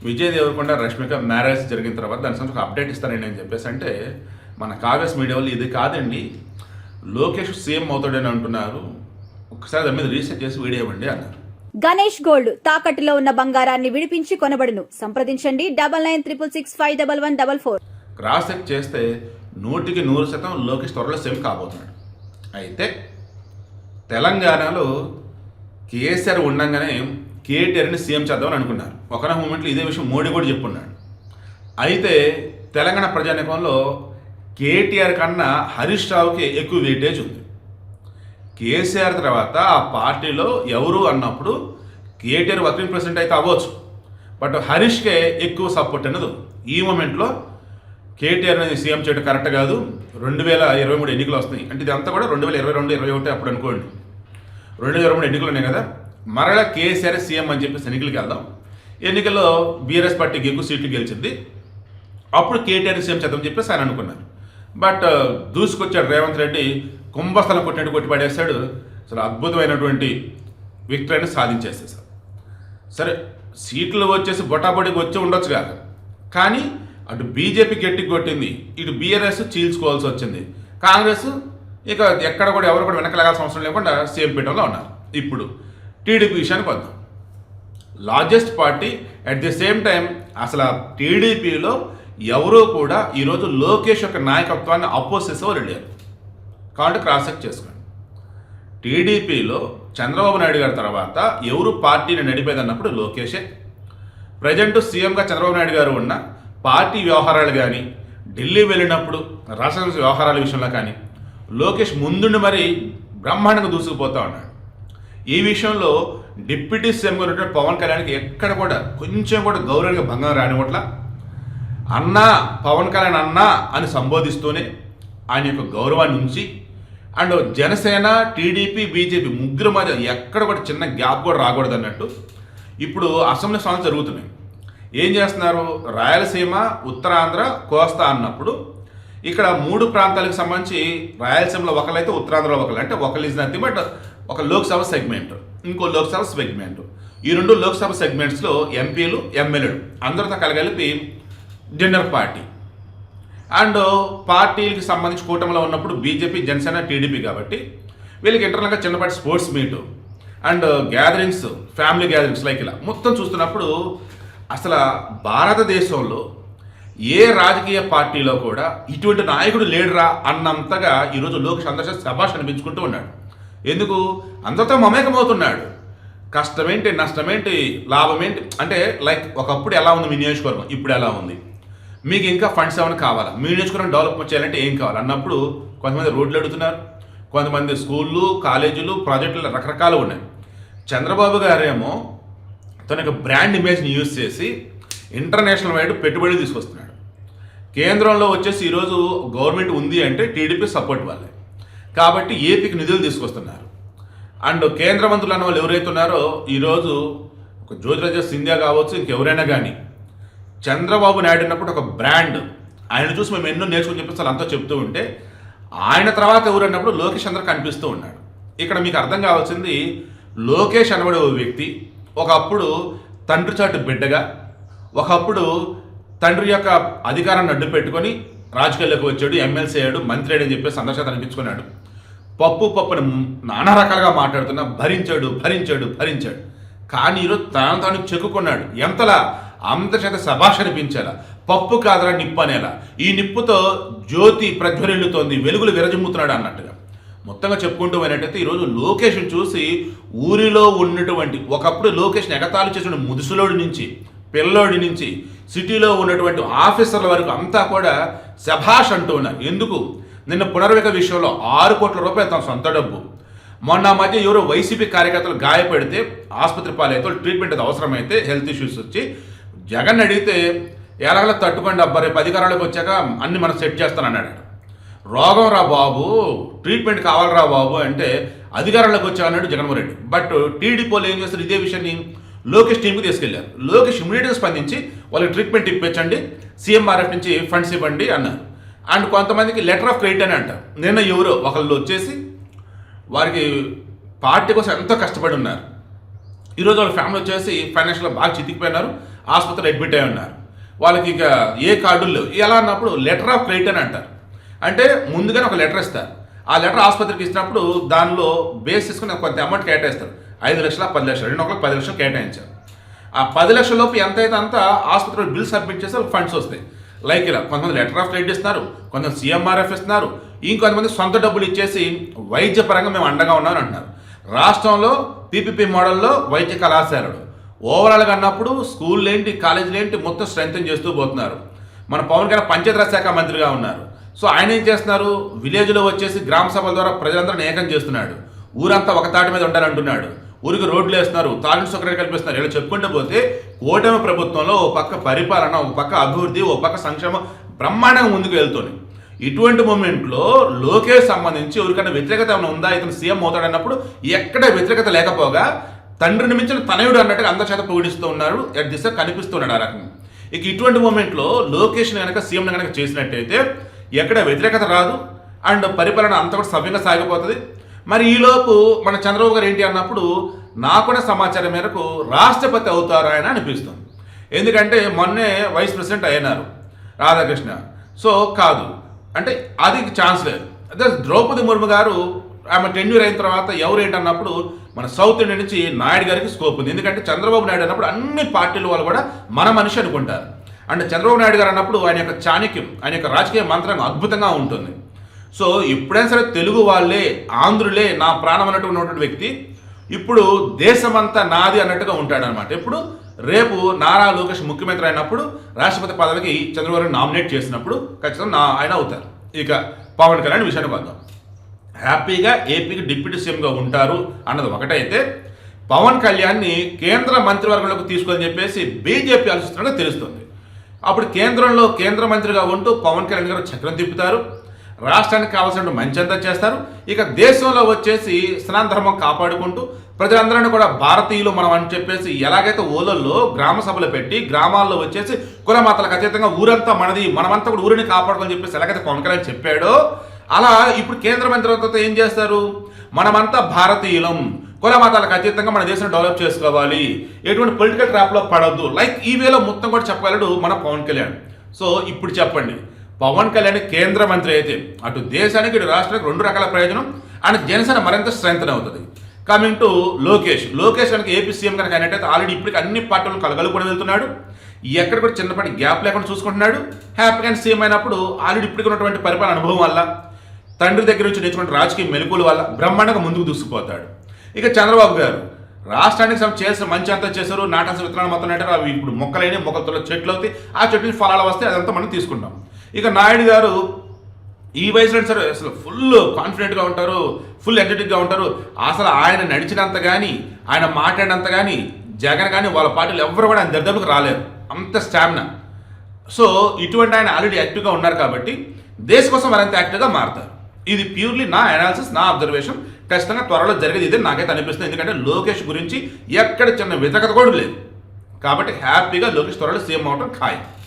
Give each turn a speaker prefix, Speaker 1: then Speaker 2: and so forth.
Speaker 1: Vijay Devarakonda Rashmika marriage జరిగిన తర్వాత దాని సంబంధించి ఒక అప్డేట్ ఇస్తానని నేను చెప్పేసి అంటే మన కావ్యస్ మీడియా వాళ్ళు ఇది కాదండి లోకేష్ సీఎం అవుతాడని అంటున్నారు, ఒకసారి దాని మీద రీసెర్చ్ చేసి వీడియో ఇవ్వండి అన్నారు.
Speaker 2: గణేష్ గోల్డ్ తాకట్టులో ఉన్న బంగారాన్ని విడిపించి కొనబడును. సంప్రదించండి 9966511144.
Speaker 1: క్రాస్ చెక్ చేస్తే 100% లోకేష్ త్వరలో సీఎం కాబోతున్నాడు. అయితే తెలంగాణలో కేసీఆర్ ఉండగానే కేటీఆర్ని సీఎం చేద్దామని అనుకున్నారు. ఒకనొక మూమెంట్లో ఇదే విషయం మోడీ కూడా చెప్పున్నాడు. అయితే తెలంగాణ ప్రజానీకంలో కేటీఆర్ కన్నా హరీష్ రావుకి ఎక్కువ వెయిటేజ్ ఉంది. కేసీఆర్ తర్వాత ఆ పార్టీలో ఎవరు అన్నప్పుడు కేటీఆర్ వర్కింగ్ ప్రెసిడెంట్ అయితే అవ్వచ్చు, బట్ హరీష్కే ఎక్కువ సపోర్ట్ అనేది. ఈ మూమెంట్లో కేటీఆర్ని సీఎం చేయడం కరెక్ట్ కాదు. 2023 ఎన్నికలు వస్తున్నాయి అంటే ఇదంతా కూడా 2022-21 అప్పుడు అనుకోండి. 2023 ఎన్నికలు ఉన్నాయి కదా, మరలా కేసీఆర్ సీఎం అని చెప్పేసి ఎన్నికలకి వెళ్దాం. ఎన్నికల్లో బీఆర్ఎస్ పార్టీకి ఎక్కువ సీట్లు గెలిచింది, అప్పుడు కేటీఆర్ సీఎం చేద్దామని చెప్పేసి ఆయన అనుకున్నారు. బట్ దూసుకొచ్చాడు రేవంత్ రెడ్డి, కుంభస్థలం కొట్టినట్టు కొట్టి పడేశాడు. అసలు అద్భుతమైనటువంటి విక్టరీని సాధించేసేసారు. సరే సీట్లు వచ్చేసి బొటాబొటికి వచ్చి ఉండొచ్చు కాదు, కానీ అటు బీజేపీ గట్టికి కొట్టింది, ఇటు బీఆర్ఎస్ చీల్చుకోవాల్సి వచ్చింది. కాంగ్రెస్ ఇక ఎక్కడ కూడా ఎవరు కూడా వెనకలాగాల్సిన అవసరం లేకుండా సీఎం పీఠంలో ఉన్నారు. ఇప్పుడు టీడీపీ విషయానికి వద్దాం. Largest party at the same time అసలు టీడీపీలో ఎవరూ కూడా ఈరోజు లోకేష్ యొక్క నాయకత్వాన్ని అపోజ్ చేసేవారు లేరు. కాబట్టి క్రాస్ చెక్ చేసుకోండి. టీడీపీలో చంద్రబాబు నాయుడు గారి తర్వాత ఎవరు పార్టీని నడిపేదన్నప్పుడు లోకేషే. ప్రజెంట్ సీఎంగా చంద్రబాబు నాయుడు గారు ఉన్న పార్టీ వ్యవహారాలు కానీ, ఢిల్లీ వెళ్ళినప్పుడు రాష్ట్ర వ్యవహారాల విషయంలో కానీ లోకేష్ ముందుండి మరీ బ్రహ్మాండంగా దూసుకుపోతూ ఉన్నాడు. ఈ విషయంలో డిప్యూటీ సీఎంగా ఉన్నటువంటి పవన్ కళ్యాణ్కి ఎక్కడ కూడా కొంచెం కూడా గౌరవంగా భంగం రానివ్వట్ల. అన్నా పవన్ కళ్యాణ్ అన్నా అని సంబోధిస్తూనే ఆయన యొక్క గౌరవాన్ని ఉంచి, అండ్ జనసేన, టీడీపీ, బీజేపీ ముగ్గురు మధ్య ఎక్కడ కూడా చిన్న గ్యాప్ కూడా రాకూడదు అన్నట్టు ఇప్పుడు అసెంబ్లీ స్థానాలు జరుగుతున్నాయి. ఏం చేస్తున్నారు, రాయలసీమ, ఉత్తరాంధ్ర, కోస్తా అన్నప్పుడు ఇక్కడ 3 ప్రాంతాలకు సంబంధించి రాయలసీమలో ఒకరైతే ఉత్తరాంధ్రలో ఒకరు, అంటే ఒకరు ఈజ్ నథింగ్ బట్ ఒక లోక్సభ సెగ్మెంట్, ఇంకో లోక్సభ సెగ్మెంట్. ఈ 2 లోక్సభ సెగ్మెంట్స్లో ఎంపీలు, ఎమ్మెల్యేలు అందరితో కలగలిపి డిన్నర్ పార్టీ. అండ్ పార్టీలకు సంబంధించి కూటమిలో ఉన్నప్పుడు బీజేపీ, జనసేన, టీడీపీ కాబట్టి వీళ్ళకి ఇంటర్నల్గా చిన్నపాటి sports meet and gatherings, family gatherings like ఇలా మొత్తం చూస్తున్నప్పుడు అసలు భారతదేశంలో ఏ రాజకీయ పార్టీలో కూడా ఇటువంటి నాయకుడు లేడురా అన్నంతగా ఈరోజు లోకేష్ అందరూ శభాష్ అనిపించుకుంటూ ఉన్నాడు. ఎందుకు అందరితో మమేకమవుతున్నాడు. కష్టమేంటి, నష్టమేంటి, లాభమేంటి, అంటే లైక్ ఒకప్పుడు ఎలా ఉంది మీ నియోజకవర్గం, ఇప్పుడు ఎలా ఉంది, మీకు ఇంకా ఫండ్స్ ఏమైనా కావాలా, మీ నియోజకవర్గం డెవలప్ చేయాలంటే ఏం కావాలి అన్నప్పుడు కొంతమంది రోడ్లు అడుగుతున్నారు, కొంతమంది స్కూళ్ళు, కాలేజీలు, ప్రాజెక్టులు రకరకాలు ఉన్నాయి. చంద్రబాబు గారేమో తన యొక్క బ్రాండ్ ఇమేజ్ని యూజ్ చేసి ఇంటర్నేషనల్ వైడ్ పెట్టుబడులు తీసుకొస్తున్నాడు. కేంద్రంలో వచ్చేసి ఈరోజు గవర్నమెంట్ ఉంది అంటే టీడీపీ సపోర్ట్ వాళ్ళే కాబట్టి ఏపీకి నిధులు తీసుకొస్తున్నారు. అండ్ కేంద్ర మంత్రులు అన్న వాళ్ళు ఎవరైతే ఉన్నారో ఈరోజు ఒక జ్యోతిరాజ సింధియా కావచ్చు, ఇంకెవరైనా కానీ చంద్రబాబు నాయుడు అన్నప్పుడు ఒక బ్రాండ్, ఆయన చూసి మేము ఎన్నో నేర్చుకుని చెప్పేసి అంతా చెప్తూ ఉంటే ఆయన తర్వాత ఎవరు అన్నప్పుడు లోకేష్ అందరూ కనిపిస్తూ ఉన్నాడు. ఇక్కడ మీకు అర్థం కావాల్సింది, లోకేష్ అనబడే ఓ వ్యక్తి ఒకప్పుడు తండ్రి చాటు బిడ్డగా, ఒకప్పుడు తండ్రి యొక్క అధికారాన్ని అడ్డు పెట్టుకొని రాజకీయాల్లోకి వచ్చాడు, ఎమ్మెల్సీ అయ్యాడు, మంత్రి అయ్యాడు అని చెప్పేసి అందరి చేత అనిపించుకున్నాడు. పప్పుని నానా రకాలుగా మాట్లాడుతున్నా భరించాడు. కానీ ఈరోజు తాను చెక్కుకున్నాడు. ఎంతలా అంత చేత శభాష్ అనిపించేలా, పప్పు కాదరా నిప్పు అనేలా, ఈ నిప్పుతో జ్యోతి ప్రజ్వరిల్లుతోంది, వెలుగులు విరజిమ్ముతున్నాడు అన్నట్టుగా మొత్తంగా చెప్పుకుంటూ పోయినట్టయితే ఈరోజు లోకేష్ని చూసి ఊరిలో ఉన్నటువంటి ఒకప్పుడు లోకేష్ని ఎగతాళి చేసిన ముదుసులోడి నుంచి, పిల్లోడి నుంచి, సిటీలో ఉన్నటువంటి ఆఫీసర్ల వరకు అంతా కూడా శభాష్ అంటూ ఉన్నారు. ఎందుకు, నిన్న పునర్విక విషయంలో 6 కోట్ల రూపాయలు తన సొంత డబ్బు, మొన్న మధ్య ఎవరో వైసీపీ కార్యకర్తలు గాయపడితే ఆసుపత్రి పాలైతే ట్రీట్మెంట్ అవసరమైతే హెల్త్ ఇష్యూస్ వచ్చి జగన్ అడిగితే ఎలాగలా తట్టుకోండి అబ్బా, రేపు అధికారంలోకి వచ్చాక అన్ని మనం సెట్ చేస్తానన్నాడు. రోగం రా బాబు, ట్రీట్మెంట్ కావాలరా బాబు అంటే అధికారంలోకి వచ్చామన్నాడు జగన్మోహన్ రెడ్డి. బట్ టీడీపీలో ఏం చేస్తారు, ఇదే విషయాన్ని లోకేష్ టీంకి తీసుకెళ్లారు. లోకేష్ ఇమీడియట్గా స్పందించి వాళ్ళకి ట్రీట్మెంట్ ఇప్పించండి, సీఎంఆర్ఎఫ్ నుంచి ఫండ్స్ ఇవ్వండి అన్నారు. అండ్ కొంతమందికి లెటర్ ఆఫ్ క్రెడిట్ అని అంటారు. నిన్న ఎవరో ఒకళ్ళు వచ్చేసి వారికి పార్టీ కోసం ఎంతో కష్టపడి ఉన్నారు, ఈరోజు వాళ్ళ ఫ్యామిలీ వచ్చేసి ఫైనాన్షియల్గా బాగా చితికిపోయినారు, ఆసుపత్రిలో అడ్మిట్ అయి ఉన్నారు. వాళ్ళకి ఇక ఏ కార్డులు లేవు. ఎలా అన్నప్పుడు లెటర్ ఆఫ్ క్రెడిట్ అని అంటారు. అంటే ముందుగానే ఒక లెటర్ ఇస్తారు. ఆ లెటర్ ఆసుపత్రికి ఇచ్చినప్పుడు దానిలో బేస్ చేసుకుని కొంత అమౌంట్ కేటాయిస్తారు. 5 లక్షల 10 లక్షలు, 10 లక్షలు కేటాయించారు. ఆ 10 లక్షల లోపు ఎంత అయితే అంత ఆసుపత్రిలో బిల్ సబ్మిట్ చేస్తే ఫండ్స్ వస్తాయి. లైక్ ఇలా కొంతమంది లెటర్ ఆఫ్ క్రెడిట్ ఇస్తున్నారు, కొంతమంది సీఎంఆర్ఎఫ్ ఇస్తున్నారు, ఇంకొంతమంది సొంత డబ్బులు ఇచ్చేసి వైద్య పరంగా మేము అండగా ఉన్నామని అంటున్నారు. రాష్ట్రంలో పీపీపీ మోడల్లో వైద్య కళాశాలలు ఓవరాల్గా అన్నప్పుడు స్కూళ్ళు ఏంటి, కాలేజీలు ఏంటి మొత్తం స్ట్రెంథెన్ చేస్తూ పోతున్నారు. మన పవన్ కళ్యాణ్ పంచాయతీరాజ్ శాఖ మంత్రిగా ఉన్నారు. సో ఆయన ఏం చేస్తున్నారు, విలేజ్లో వచ్చేసి గ్రామ సభల ద్వారా ప్రజలందరూ ఏకం చేస్తున్నాడు. ఊరంతా ఒక తాటి మీద ఉండాలంటున్నాడు. ఊరికి రోడ్లు వేస్తున్నారు, తాగునీటి సౌకర్యాలు కల్పిస్తున్నారు. ఇలా చెప్పుకుంటూ పోతే కూటమి ప్రభుత్వంలో ఓ పక్క పరిపాలన, ఒక పక్క అభివృద్ధి, ఓ పక్క సంక్షేమం బ్రహ్మాండంగా ముందుకు వెళ్తుంది. ఇటువంటి మూమెంట్లో లోకేష్ సంబంధించి ఎవరికైనా వ్యతిరేకత ఏమైనా ఉందా, ఇతను సీఎం అవుతాడన్నప్పుడు ఎక్కడ వ్యతిరేకత లేకపోగా తండ్రిని మించిన తనయుడు అన్నట్టుగా అందరి చేత పొగిడిస్తూ ఉన్నారు. ఎట్ దిశ కనిపిస్తున్నాడు ఆ రకంగా. ఇక ఇటువంటి మూమెంట్లో లోకేష్ని కనుక సీఎంని కనుక చేసినట్టయితే ఎక్కడ వ్యతిరేకత రాదు అండ్ పరిపాలన అంతా కూడా సవ్యంగా సాగిపోతుంది. మరి ఈలోపు మన చంద్రబాబు గారు ఏంటి అన్నప్పుడు నాకున్న సమాచారం మేరకు రాష్ట్రపతి అవుతారు ఆయన అనిపిస్తుంది. ఎందుకంటే మొన్నే వైస్ ప్రెసిడెంట్ అయినారు రాధాకృష్ణ. సో కాదు అంటే అది ఛాన్స్ లేదు. అదే ద్రౌపది ముర్ము గారు ఆమె టెన్యూర్ అయిన తర్వాత ఎవరు ఏంటన్నప్పుడు మన సౌత్ ఇండియా నుంచి నాయుడు గారికి స్కోప్ ఉంది. ఎందుకంటే చంద్రబాబు నాయుడు అన్నప్పుడు అన్ని పార్టీల వాళ్ళు కూడా మన మనిషి అనుకుంటారు. అండ్ చంద్రబాబు నాయుడు గారు అన్నప్పుడు ఆయన యొక్క చాణక్యం, ఆయన యొక్క రాజకీయ మంత్రం అద్భుతంగా ఉంటుంది. సో ఎప్పుడైనా సరే తెలుగు వాళ్ళే, ఆంధ్రులే నా ప్రాణం అన్నట్టు ఉన్నటువంటి వ్యక్తి ఇప్పుడు దేశమంతా నాది అన్నట్టుగా ఉంటాడనమాట. ఇప్పుడు రేపు నారా లోకేష్ ముఖ్యమంత్రి అయినప్పుడు రాష్ట్రపతి పదవికి చంద్రబాబు నామినేట్ చేసినప్పుడు ఖచ్చితంగా ఆయన అవుతారు. ఇక పవన్ కళ్యాణ్ విషయానికి వద్దాం. హ్యాపీగా ఏపీకి డిప్యూటీ సీఎంగా ఉంటారు అన్నది ఒకటైతే, పవన్ కళ్యాణ్ని కేంద్ర మంత్రివర్గంలోకి తీసుకొని చెప్పేసి బీజేపీ ఆలోచిస్తున్నట్టు తెలుస్తుంది. అప్పుడు కేంద్రంలో కేంద్ర మంత్రిగా ఉంటూ పవన్ కళ్యాణ్ గారు చక్రం తిప్పుతారు, రాష్ట్రానికి కావాల్సిన మంచి అంతా చేస్తారు. ఇక దేశంలో వచ్చేసి స్నాన ధర్మం కాపాడుకుంటూ ప్రజలందరినీ కూడా భారతీయులు మనం అని చెప్పేసి ఎలాగైతే ఓలల్లో గ్రామ సభలు పెట్టి గ్రామాల్లో వచ్చేసి కులమాతలకు అతీతంగా ఊరంతా మనది, మనమంతా కూడా ఊరిని కాపాడుకొని చెప్పేసి ఎలాగైతే పవన్ కళ్యాణ్ చెప్పాడో అలా ఇప్పుడు కేంద్ర మంత్రివర్గంతో ఏం చేస్తారు, మనమంతా భారతీయులం, కులమతాలకు అతీతంగా మన దేశం డెవలప్ చేసుకోవాలి, ఎటువంటి పొలిటికల్ ట్రాప్లో పడవద్దు, లైక్ ఈ వేలో మొత్తం కూడా చెప్పగలడు మన పవన్ కళ్యాణ్. సో ఇప్పుడు చెప్పండి, పవన్ కళ్యాణ్ కేంద్ర మంత్రి అయితే అటు దేశానికి ఇటు రాష్ట్రానికి 2 రకాల ప్రయోజనం అండ్ జనసేన మరింత స్ట్రెంగ్త్ అవుతుంది. కమింగ్ టు లోకేష్ కనుక ఏపీ సీఎం కనుక అయినట్టయితే ఆల్రెడీ ఇప్పటికి అన్ని పార్టీలు కలగలుపుకొని వెళ్తున్నాడు. ఎక్కడ కూడా చిన్నపాటి గ్యాప్ లేకుండా చూసుకుంటున్నాడు. హ్యాపీగా సీఎం అయినప్పుడు ఆల్రెడీ ఇప్పటికి ఉన్నటువంటి పరిపాలన అనుభవం వల్ల, తండ్రి దగ్గర నుంచి నేర్చుకున్న రాజకీయ మెలకువల వల్ల బ్రహ్మాండంగా ముందుకు దూసుకుపోతాడు. ఇక చంద్రబాబు గారు రాష్ట్రానికి చేసిన మంచి అంతా చేశారు, నాటాల్సిన విత్తనాలు మొత్తం నాటారు, అవి ఇప్పుడు మొక్కలైన మొక్కలతో చెట్లు అవుతాయి, ఆ చెట్లు ఫలాలు వస్తే అదంతా మనం తీసుకుంటాం. ఇక నాయుడు గారు ఈ వయసులో సరే అసలు ఫుల్ కాన్ఫిడెంట్గా ఉంటారు, ఫుల్ ఎనర్జెటిక్గా ఉంటారు. అసలు ఆయన నడిచినంత కానీ ఆయన మాట్లాడినంత కానీ జగన్ కానీ వాళ్ళ పార్టీలు ఎవరు కూడా ఆయన దెబ్బకు రాలేరు, అంత స్టామినా. సో ఇటువంటి ఆయన ఆల్రెడీ యాక్టివ్గా ఉన్నారు కాబట్టి దేశం కోసం మరింత యాక్టివ్గా మారుతారు. ఇది ప్యూర్లీ నా అనాలిసిస్, నా అబ్జర్వేషన్. ఖచ్చితంగా త్వరలో జరిగేది ఇదే నాకైతే అనిపిస్తుంది. ఎందుకంటే లోకేష్ గురించి ఎక్కడ చిన్న వ్యతిరేకత కూడా లేదు కాబట్టి హ్యాపీగా లోకేష్ త్వరలో సీఎం అవడం ఖాయం.